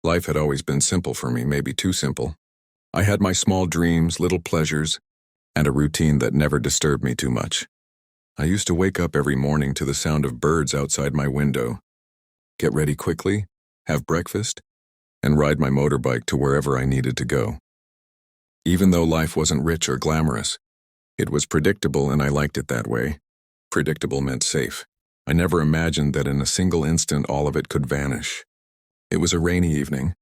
Life had always been simple for me, maybe too simple. I had my small dreams, little pleasures, and a routine that never disturbed me too much. I used to wake up every morning to the sound of birds outside my window, get ready quickly, have breakfast, and ride my motorbike to wherever I needed to go. Even though life wasn't rich or glamorous, it was predictable and I liked it that way. Predictable meant safe. I never imagined that in a single instant all of it could vanish. It was a rainy evening,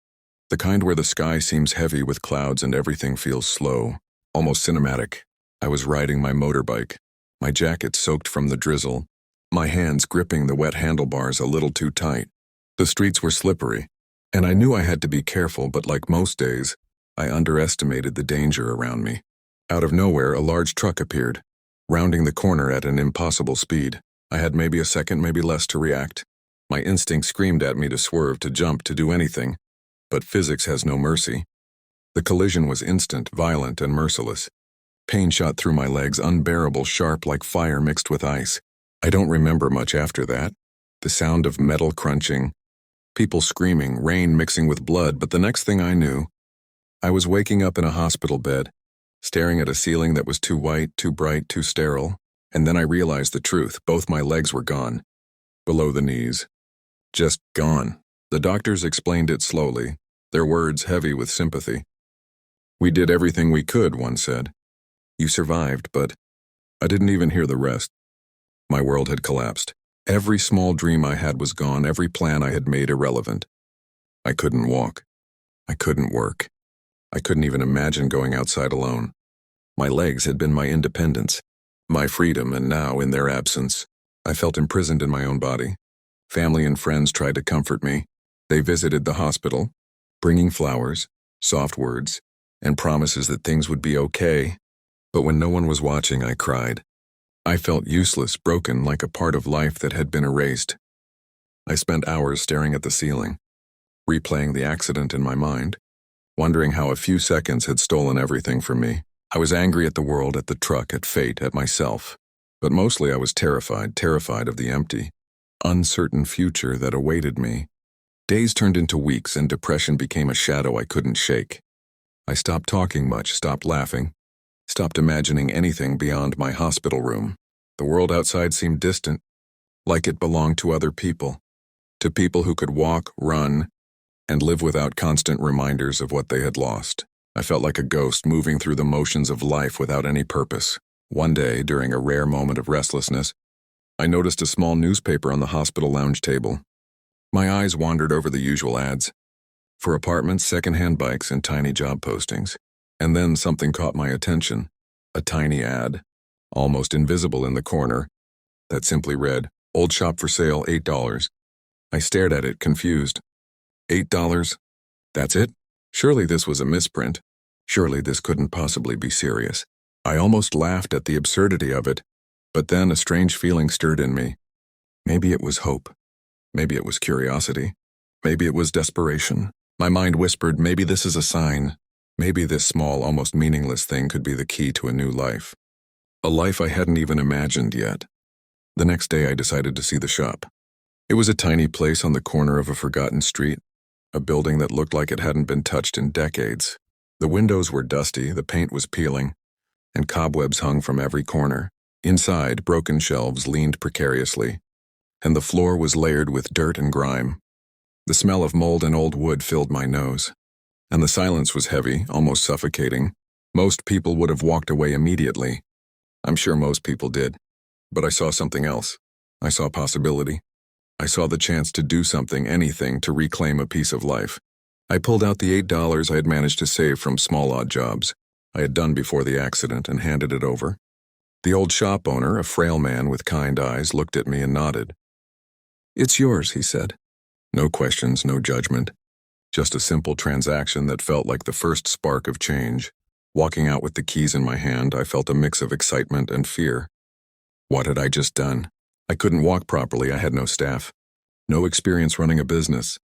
the kind where the sky seems heavy with clouds and everything feels slow, almost cinematic. I was riding my motorbike, my jacket soaked from the drizzle, my hands gripping the wet handlebars a little too tight. The streets were slippery, and I knew I had to be careful, but like most days, I underestimated the danger around me. Out of nowhere, a large truck appeared, rounding the corner at an impossible speed. I had maybe a second, maybe less to react. My instinct screamed at me to swerve, to jump, to do anything, but physics has no mercy. The collision was instant, violent, and merciless. Pain shot through my legs, unbearable, sharp like fire mixed with ice. I don't remember much after that. The sound of metal crunching, people screaming, rain mixing with blood, but the next thing I knew, I was waking up in a hospital bed, staring at a ceiling that was too white, too bright, too sterile, and then I realized the truth. Both my legs were gone, below the knees. Just gone. The doctors explained it slowly, their words heavy with sympathy. "We did everything we could," one said. "You survived, but..." I didn't even hear the rest. My world had collapsed. Every small dream I had was gone, every plan I had made irrelevant. I couldn't walk. I couldn't work. I couldn't even imagine going outside alone. My legs had been my independence, my freedom, and now, in their absence, I felt imprisoned in my own body. Family and friends tried to comfort me. They visited the hospital, bringing flowers, soft words, and promises that things would be okay. But when no one was watching, I cried. I felt useless, broken, like a part of life that had been erased. I spent hours staring at the ceiling, replaying the accident in my mind, wondering how a few seconds had stolen everything from me. I was angry at the world, at the truck, at fate, at myself. But mostly I was terrified of the empty, uncertain future that awaited me. Days turned into weeks and depression became a shadow I couldn't shake. I stopped talking much, stopped laughing, stopped imagining anything beyond my hospital room. The world outside seemed distant, like it belonged to other people, to people who could walk, run, and live without constant reminders of what they had lost. I felt like a ghost moving through the motions of life without any purpose. One day, during a rare moment of restlessness, I noticed a small newspaper on the hospital lounge table. My eyes wandered over the usual ads for apartments, second-hand bikes, and tiny job postings. And then something caught my attention, a tiny ad, almost invisible in the corner, that simply read, "Old shop for sale, $8. I stared at it, confused. $8? That's it? Surely this was a misprint. Surely this couldn't possibly be serious. I almost laughed at the absurdity of it, but then a strange feeling stirred in me. Maybe it was hope. Maybe it was curiosity. Maybe it was desperation. My mind whispered, maybe this is a sign. Maybe this small, almost meaningless thing could be the key to a new life. A life I hadn't even imagined yet. The next day I decided to see the shop. It was a tiny place on the corner of a forgotten street, a building that looked like it hadn't been touched in decades. The windows were dusty, the paint was peeling, and cobwebs hung from every corner. Inside, broken shelves leaned precariously, and the floor was layered with dirt and grime. The smell of mold and old wood filled my nose, and the silence was heavy, almost suffocating. Most people would have walked away immediately. I'm sure most people did. But I saw something else. I saw possibility. I saw the chance to do something, anything, to reclaim a piece of life. I pulled out the $8 I had managed to save from small odd jobs I had done before the accident and handed it over. The old shop owner, a frail man with kind eyes, looked at me and nodded. "It's yours," he said. No questions, no judgment. Just a simple transaction that felt like the first spark of change. Walking out with the keys in my hand, I felt a mix of excitement and fear. What had I just done? I couldn't walk properly, I had no staff, no experience running a business,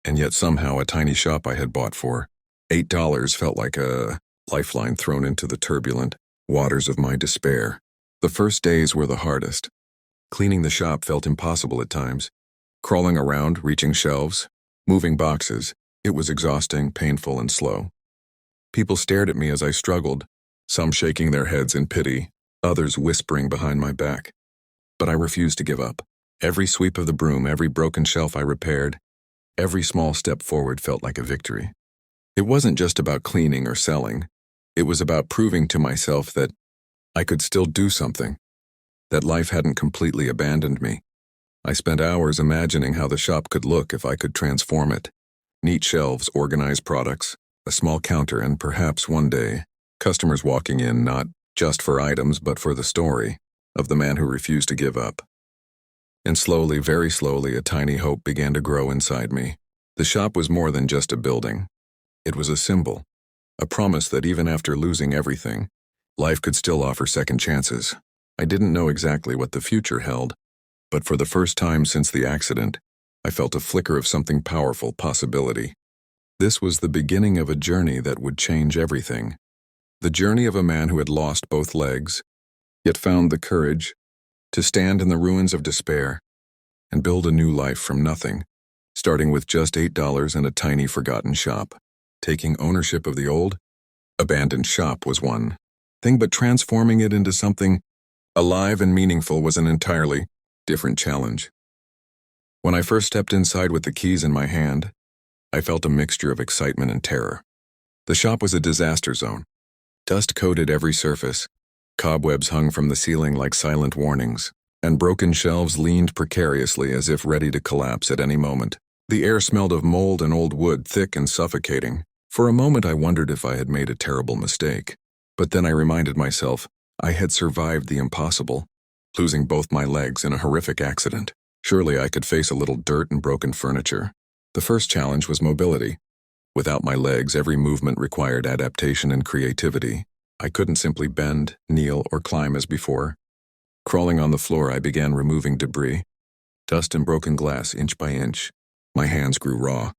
and yet somehow a tiny shop I had bought for $8 felt like a lifeline thrown into the turbulent waters of my despair. The first days were the hardest. Cleaning the shop felt impossible at times. Crawling around, reaching shelves, moving boxes, It was exhausting, painful, and slow. People stared at me as I struggled, some shaking their heads in pity, others whispering behind my back. But I refused to give up. Every sweep of the broom, every broken shelf I repaired, every small step forward felt like a victory. It wasn't just about cleaning or selling. It was about proving to myself that I could still do something, that life hadn't completely abandoned me. I spent hours imagining how the shop could look if I could transform it. Neat shelves, organized products, a small counter, and perhaps one day, customers walking in not just for items but for the story of the man who refused to give up. And slowly, very slowly, a tiny hope began to grow inside me. The shop was more than just a building. It was a symbol, a promise that even after losing everything, life could still offer second chances. I didn't know exactly what the future held, but for the first time since the accident, I felt a flicker of something powerful, possibility. This was the beginning of a journey that would change everything. The journey of a man who had lost both legs, yet found the courage to stand in the ruins of despair and build a new life from nothing, starting with just $8 and a tiny forgotten shop. Taking ownership of the old, abandoned shop was one thing, but transforming it into something alive and meaningful was an entirely different challenge. When I first stepped inside with the keys in my hand, I felt a mixture of excitement and terror. The shop was a disaster zone. Dust coated every surface, cobwebs hung from the ceiling like silent warnings, and broken shelves leaned precariously as if ready to collapse at any moment. The air smelled of mold and old wood, thick and suffocating. For a moment I wondered if I had made a terrible mistake. But then I reminded myself I had survived the impossible, losing both my legs in a horrific accident. Surely I could face a little dirt and broken furniture. The first challenge was mobility. Without my legs, every movement required adaptation and creativity. I couldn't simply bend, kneel, or climb as before. Crawling on the floor, I began removing debris, dust and broken glass inch by inch. My hands grew raw.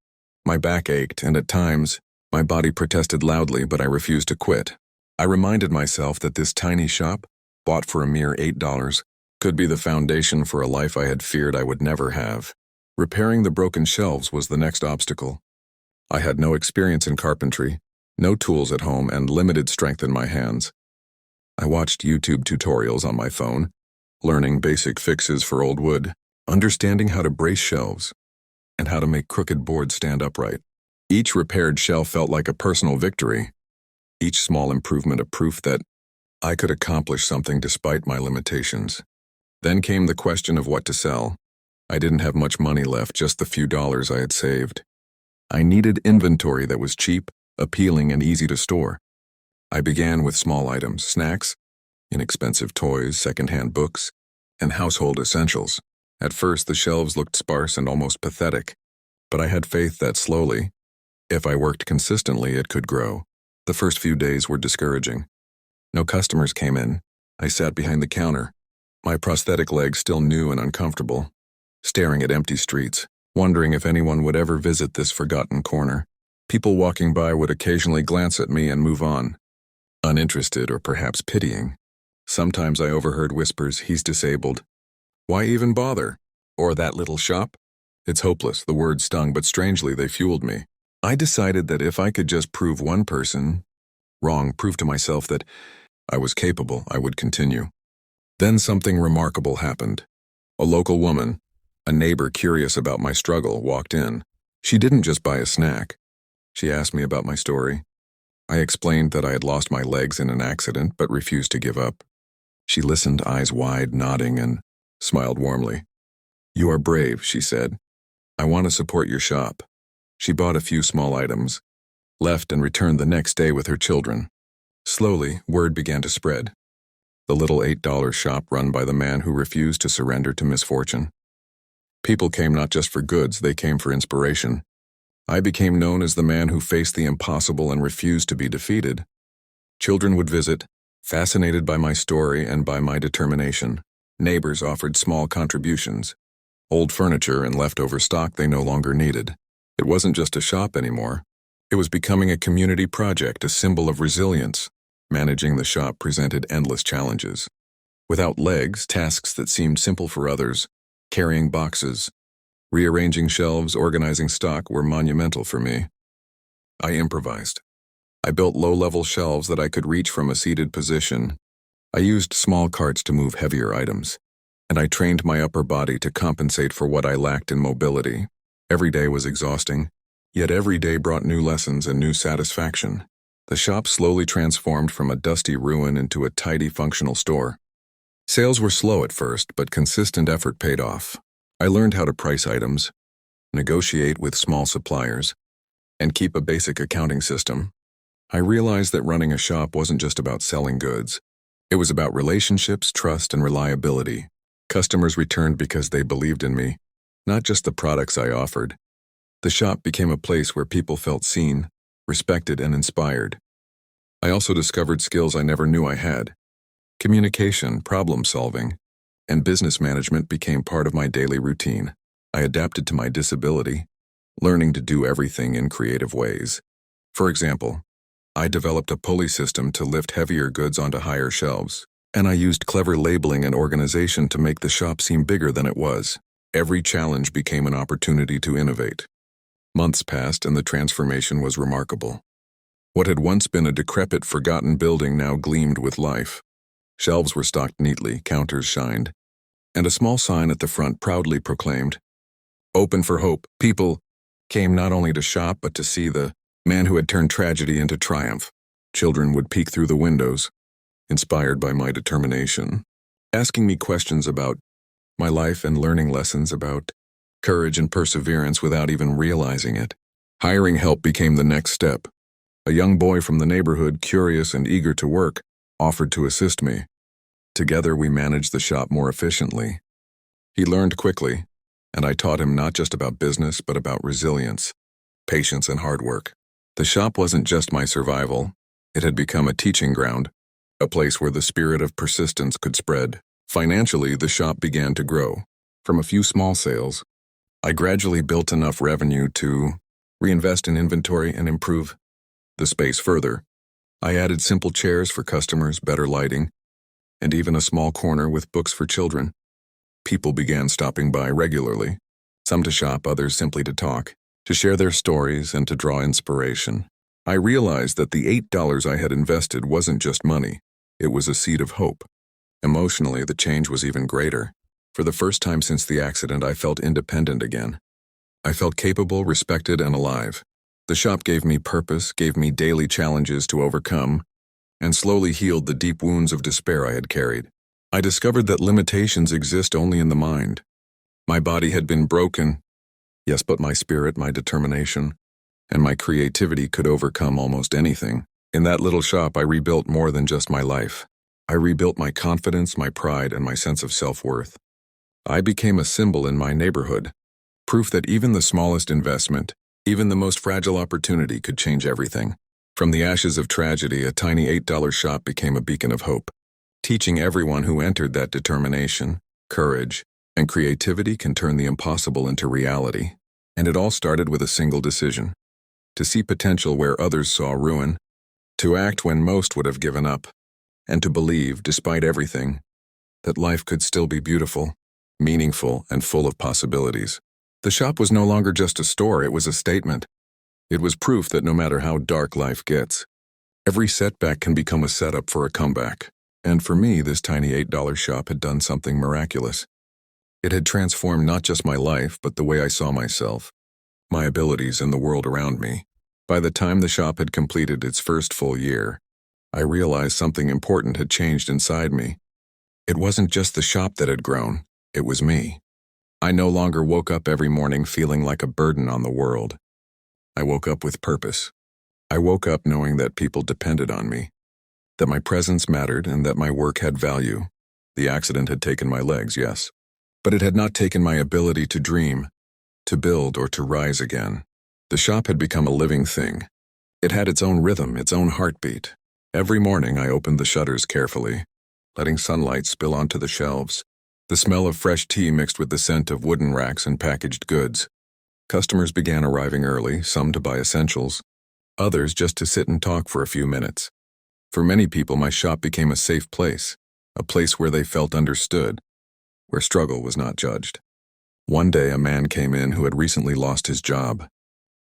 My back ached, and at times, my body protested loudly, but I refused to quit. I reminded myself that this tiny shop, bought for a mere $8, could be the foundation for a life I had feared I would never have. Repairing the broken shelves was the next obstacle. I had no experience in carpentry, no tools at home, and limited strength in my hands. I watched YouTube tutorials on my phone, learning basic fixes for old wood, understanding how to brace shelves, and how to make crooked boards stand upright. Each repaired shelf felt like a personal victory, each small improvement a proof that I could accomplish something despite my limitations. Then came the question of what to sell. I didn't have much money left, just the few dollars I had saved. I needed inventory that was cheap, appealing, and easy to store. I began with small items, snacks, inexpensive toys, secondhand books, and household essentials. At first, the shelves looked sparse and almost pathetic, but I had faith that slowly, if I worked consistently, it could grow. The first few days were discouraging. No customers came in. I sat behind the counter, my prosthetic legs still new and uncomfortable, staring at empty streets, wondering if anyone would ever visit this forgotten corner. People walking by would occasionally glance at me and move on, uninterested or perhaps pitying. Sometimes I overheard whispers, "He's disabled. Why even bother?" Or "That little shop?" It's hopeless. The words stung, but strangely they fueled me. I decided that if I could just prove one person wrong, prove to myself that I was capable, I would continue. Then something remarkable happened. A local woman, a neighbor curious about my struggle, walked in. She didn't just buy a snack. She asked me about my story. I explained that I had lost my legs in an accident but refused to give up. She listened, eyes wide, nodding, and smiled warmly. "You are brave," she said. "I want to support your shop." She bought a few small items, left and returned the next day with her children. Slowly, word began to spread. The little $8 shop run by the man who refused to surrender to misfortune. People came not just for goods, they came for inspiration. I became known as the man who faced the impossible and refused to be defeated. Children would visit, fascinated by my story and by my determination. Neighbors offered small contributions, old furniture and leftover stock they no longer needed. It wasn't just a shop anymore. It was becoming a community project, a symbol of resilience. Managing the shop presented endless challenges. Without legs, tasks that seemed simple for others, carrying boxes, rearranging shelves, organizing stock, were monumental for me. I improvised. I built low-level shelves that I could reach from a seated position. I used small carts to move heavier items, and I trained my upper body to compensate for what I lacked in mobility. Every day was exhausting, yet every day brought new lessons and new satisfaction. The shop slowly transformed from a dusty ruin into a tidy, functional store. Sales were slow at first, but consistent effort paid off. I learned how to price items, negotiate with small suppliers, and keep a basic accounting system. I realized that running a shop wasn't just about selling goods. It was about relationships, trust, and reliability. Customers returned because they believed in me, not just the products I offered. The shop became a place where people felt seen, respected, and inspired. I also discovered skills I never knew I had. Communication, problem-solving, and business management became part of my daily routine. I adapted to my disability, learning to do everything in creative ways. For example, I developed a pulley system to lift heavier goods onto higher shelves, and I used clever labeling and organization to make the shop seem bigger than it was. Every challenge became an opportunity to innovate. Months passed and the transformation was remarkable. What had once been a decrepit, forgotten building now gleamed with life. Shelves were stocked neatly, counters shined, and a small sign at the front proudly proclaimed, "Open for Hope." People came not only to shop but to see the man who had turned tragedy into triumph. Children would peek through the windows, inspired by my determination, asking me questions about my life and learning lessons about courage and perseverance without even realizing it. Hiring help became the next step. A young boy from the neighborhood, curious and eager to work, offered to assist me. Together we managed the shop more efficiently. He learned quickly, and I taught him not just about business but about resilience, patience, and hard work. The shop wasn't just my survival. It had become a teaching ground, a place where the spirit of persistence could spread. Financially, the shop began to grow. From a few small sales, I gradually built enough revenue to reinvest in inventory and improve the space further. I added simple chairs for customers, better lighting, and even a small corner with books for children. People began stopping by regularly, some to shop, others simply to talk, to share their stories and to draw inspiration. I realized that the $8 I had invested wasn't just money, it was a seed of hope. Emotionally, the change was even greater. For the first time since the accident, I felt independent again. I felt capable, respected, and alive. The shop gave me purpose, gave me daily challenges to overcome, and slowly healed the deep wounds of despair I had carried. I discovered that limitations exist only in the mind. My body had been broken, yes, but my spirit, my determination, and my creativity could overcome almost anything. In that little shop, I rebuilt more than just my life. I rebuilt my confidence, my pride, and my sense of self-worth. I became a symbol in my neighborhood, proof that even the smallest investment, even the most fragile opportunity could change everything. From the ashes of tragedy, a tiny $8 shop became a beacon of hope, teaching everyone who entered that determination, courage, and creativity can turn the impossible into reality. And it all started with a single decision: to see potential where others saw ruin, to act when most would have given up, and to believe, despite everything, that life could still be beautiful, meaningful, and full of possibilities. The shop was no longer just a store, it was a statement. It was proof that no matter how dark life gets, every setback can become a setup for a comeback. And for me, this tiny $8 shop had done something miraculous. It had transformed not just my life, but the way I saw myself, my abilities, and the world around me. By the time the shop had completed its first full year, I realized something important had changed inside me. It wasn't just the shop that had grown, it was me. I no longer woke up every morning feeling like a burden on the world. I woke up with purpose. I woke up knowing that people depended on me, that my presence mattered, and that my work had value. The accident had taken my legs, yes, but it had not taken my ability to dream, to build, or to rise again. The shop had become a living thing. It had its own rhythm, its own heartbeat. Every morning I opened the shutters carefully, letting sunlight spill onto the shelves. The smell of fresh tea mixed with the scent of wooden racks and packaged goods. Customers began arriving early, some to buy essentials, others just to sit and talk for a few minutes. For many people, my shop became a safe place, a place where they felt understood, where struggle was not judged. One day, a man came in who had recently lost his job.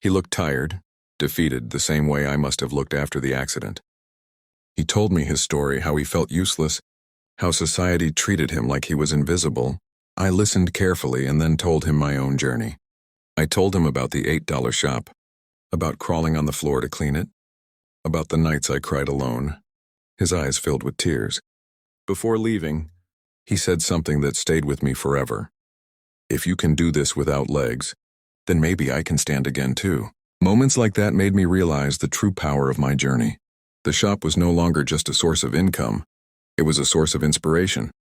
He looked tired, defeated the same way I must have looked after the accident. He told me his story, how he felt useless, how society treated him like he was invisible. I listened carefully and then told him my own journey. I told him about the $8 shop, about crawling on the floor to clean it, about the nights I cried alone. His eyes filled with tears. Before leaving, he said something that stayed with me forever. If you can do this without legs, then maybe I can stand again too. Moments like that made me realize the true power of my journey. The shop was no longer just a source of income. It was a source of inspiration.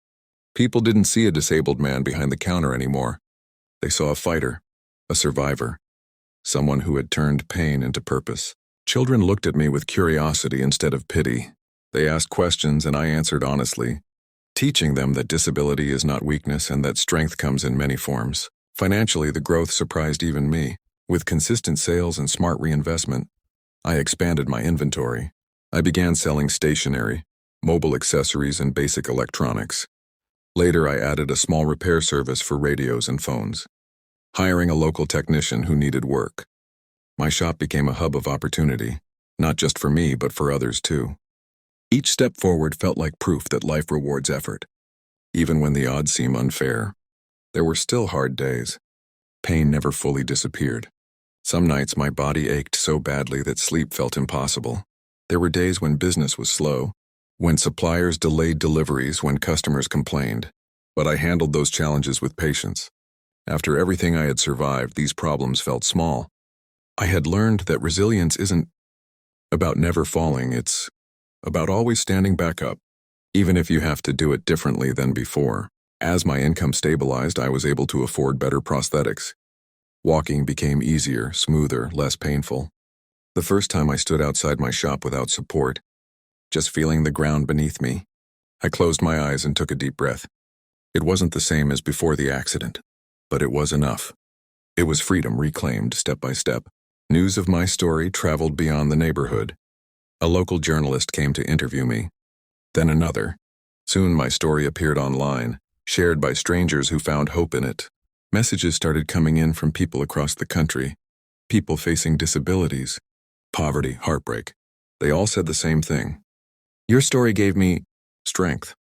People didn't see a disabled man behind the counter anymore. They saw a fighter, a survivor, someone who had turned pain into purpose. Children looked at me with curiosity instead of pity. They asked questions and I answered honestly, teaching them that disability is not weakness and that strength comes in many forms. Financially, the growth surprised even me. With consistent sales and smart reinvestment, I expanded my inventory. I began selling stationery, mobile accessories, and basic electronics. Later, I added a small repair service for radios and phones, hiring a local technician who needed work. My shop became a hub of opportunity, not just for me, but for others too. Each step forward felt like proof that life rewards effort. Even when the odds seem unfair, there were still hard days. Pain never fully disappeared. Some nights my body ached so badly that sleep felt impossible. There were days when business was slow, when suppliers delayed deliveries, when customers complained. But I handled those challenges with patience. After everything I had survived, these problems felt small. I had learned that resilience isn't about never falling, it's about always standing back up, even if you have to do it differently than before. As my income stabilized, I was able to afford better prosthetics. Walking became easier, smoother, less painful. The first time I stood outside my shop without support, just feeling the ground beneath me, I closed my eyes and took a deep breath. It wasn't the same as before the accident, but it was enough. It was freedom reclaimed step by step. News of my story traveled beyond the neighborhood. A local journalist came to interview me, then another. Soon my story appeared online, shared by strangers who found hope in it. Messages started coming in from people across the country, people facing disabilities, poverty, heartbreak. They all said the same thing. Your story gave me strength.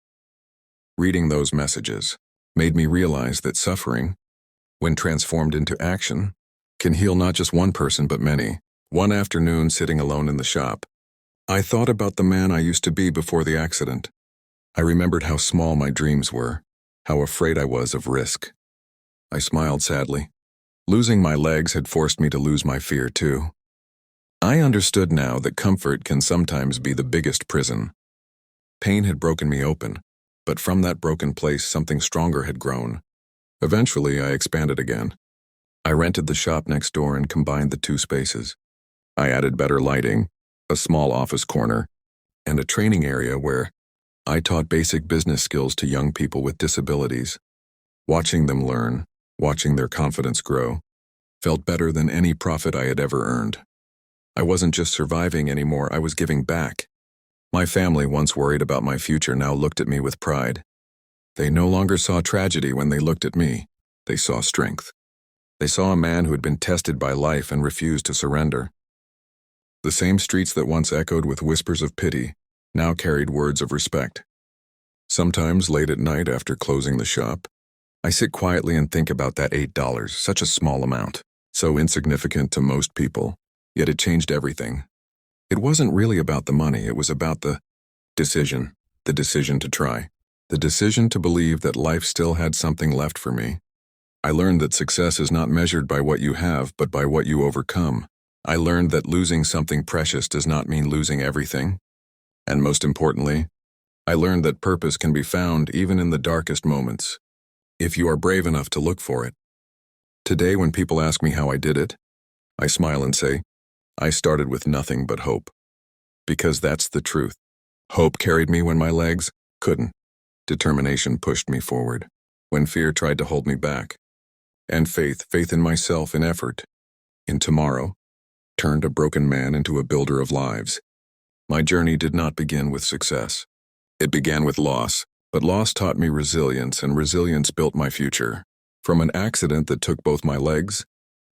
Reading those messages made me realize that suffering, when transformed into action, can heal not just one person but many. One afternoon, sitting alone in the shop, I thought about the man I used to be before the accident. I remembered how small my dreams were, how afraid I was of risk. I smiled sadly. Losing my legs had forced me to lose my fear too. I understood now that comfort can sometimes be the biggest prison. Pain had broken me open, but from that broken place something stronger had grown. Eventually, I expanded again. I rented the shop next door and combined the two spaces. I added better lighting, a small office corner, and a training area where I taught basic business skills to young people with disabilities. Watching them learn, watching their confidence grow, felt better than any profit I had ever earned. I wasn't just surviving anymore, I was giving back. My family, once worried about my future, now looked at me with pride. They no longer saw tragedy when they looked at me. They saw strength. They saw a man who had been tested by life and refused to surrender. The same streets that once echoed with whispers of pity now carried words of respect. Sometimes, late at night after closing the shop, I sit quietly and think about that $8, such a small amount, so insignificant to most people, yet it changed everything. It wasn't really about the money, it was about the decision to try, the decision to believe that life still had something left for me. I learned that success is not measured by what you have, but by what you overcome. I learned that losing something precious does not mean losing everything. And most importantly, I learned that purpose can be found even in the darkest moments, if you are brave enough to look for it. Today, when people ask me how I did it, I smile and say, I started with nothing but hope. Because that's the truth. Hope carried me when my legs couldn't. Determination pushed me forward, when fear tried to hold me back. And faith in myself, in effort, in tomorrow, turned a broken man into a builder of lives. My journey did not begin with success. It began with loss, but loss taught me resilience, and resilience built my future. From an accident that took both my legs,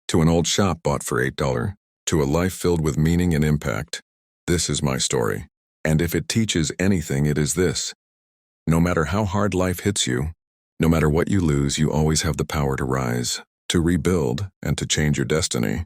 to an old shop bought for $8, to a life filled with meaning and impact. This is my story. And if it teaches anything, it is this. No matter how hard life hits you, no matter what you lose, you always have the power to rise, to rebuild, and to change your destiny.